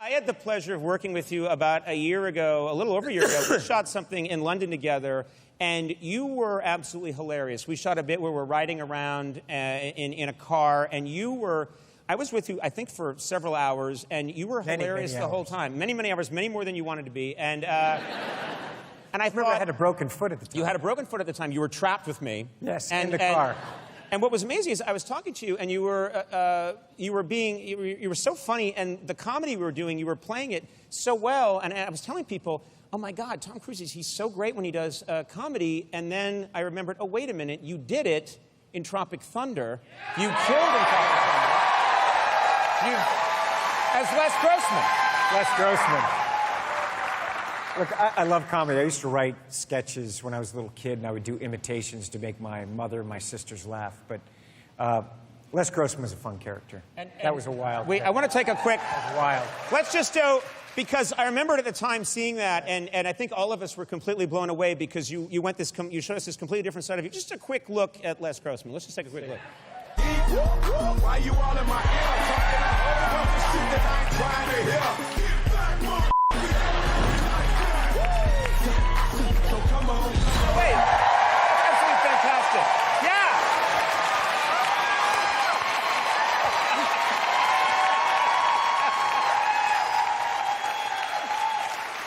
I had the pleasure of working with you about a year ago, a little over a year ago. We shot something in London together, and you were absolutely hilarious. We shot a bit where we're riding around in a car, and I was with you, I think, for several hours, and you were hilarious the whole time. Many, many hours, many more than you wanted to be. And I remember I had a broken foot at the time. You had a broken foot at the time. You were trapped with me. Yes, in the car. And what was amazing is I was talking to you, and you were so funny, and the comedy we were doing, you were playing it so well, and I was telling people, oh my God, Tom Cruise, he's so great when he does comedy, and then I remembered, oh, wait a minute, you did it in Tropic Thunder. You killed in Tropic Thunder. As Les Grossman. Les Grossman. Look, I love comedy. I used to write sketches when I was a little kid, and I would do imitations to make my mother and my sisters laugh. But Les Grossman was a fun character. That was a wild. I want to take a quick. That was wild. Let's just do, because I remembered at the time seeing that, and I think all of us were completely blown away because you showed us this completely different side of you. Just a quick look at Les Grossman. Let's just take a quick look. Why you all in my ear? Talking a whole bunch of shit that I ain't trying to hear. So come on. Wait, absolutely fantastic. Yeah.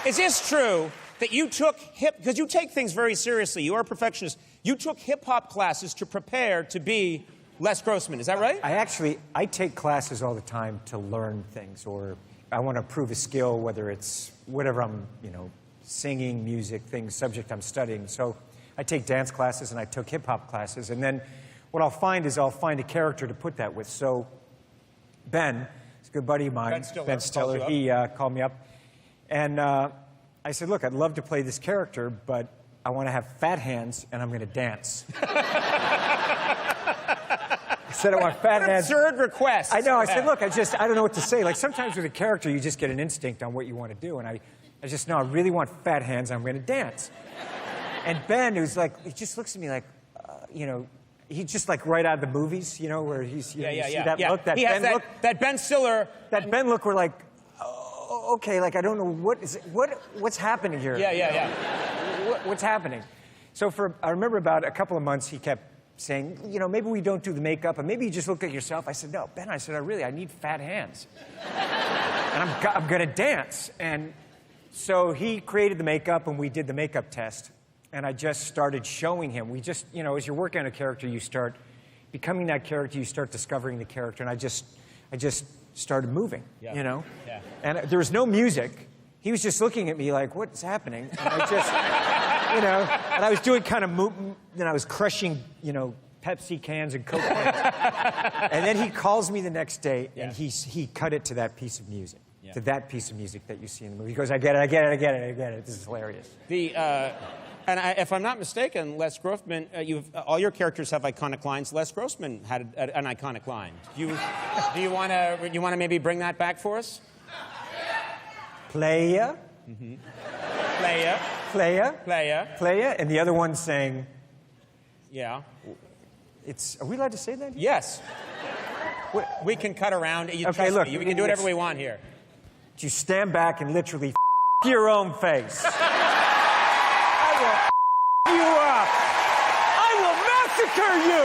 Is this true that you took because you take things very seriously, you are a perfectionist, you took hip-hop classes to prepare to be Les Grossman, is that right? I take classes all the time to learn things, or I want to prove a skill, whether it's whatever I'm, singing, music, subject I'm studying. So I take dance classes and I took hip-hop classes, and then what I'll find is I'll find a character to put that with. So Ben, he's a good buddy of mine, Ben Stiller, he called me up, and I said, look, I'd love to play this character, but I want to have fat hands and I'm going to dance. I said I want fat hands. Absurd request. I know. I said, look, I don't know what to say. Like, sometimes with a character, you just get an instinct on what you want to do. And I just know I really want fat hands. I'm going to dance. And Ben, who's like, he just looks at me like, he's just like right out of the movies, where he's, see that look, that Ben look. That Ben Stiller. That Ben look, we're like, oh, okay, like, I don't know, what's happening here? Yeah. What's happening? So I remember about a couple of months, he kept saying, maybe we don't do the makeup, and maybe you just look at yourself. I said, no, Ben, I need fat hands. And I'm going to dance. And so he created the makeup, and we did the makeup test. And I just started showing him. We just, as you're working on a character, you start becoming that character, you start discovering the character. And I just started moving, Yeah. And there was no music. He was just looking at me like, what's happening? And I just, and I was doing kind of and I was crushing, Pepsi cans and Coke cans. And then he calls me the next day, and he cut it to that piece of music, to that piece of music that you see in the movie. He goes, I get it. This is hilarious. If I'm not mistaken, Les Grossman, all your characters have iconic lines. Les Grossman had an iconic line. Do you want to maybe bring that back for us? Ppleya. Mm-hmm. Ppleya. And the other one saying... Yeah. Are we allowed to say that here? Yes. We can cut around. Okay, look. We can do whatever we want here. You stand back and literally your own face. I will you up. I will massacre you.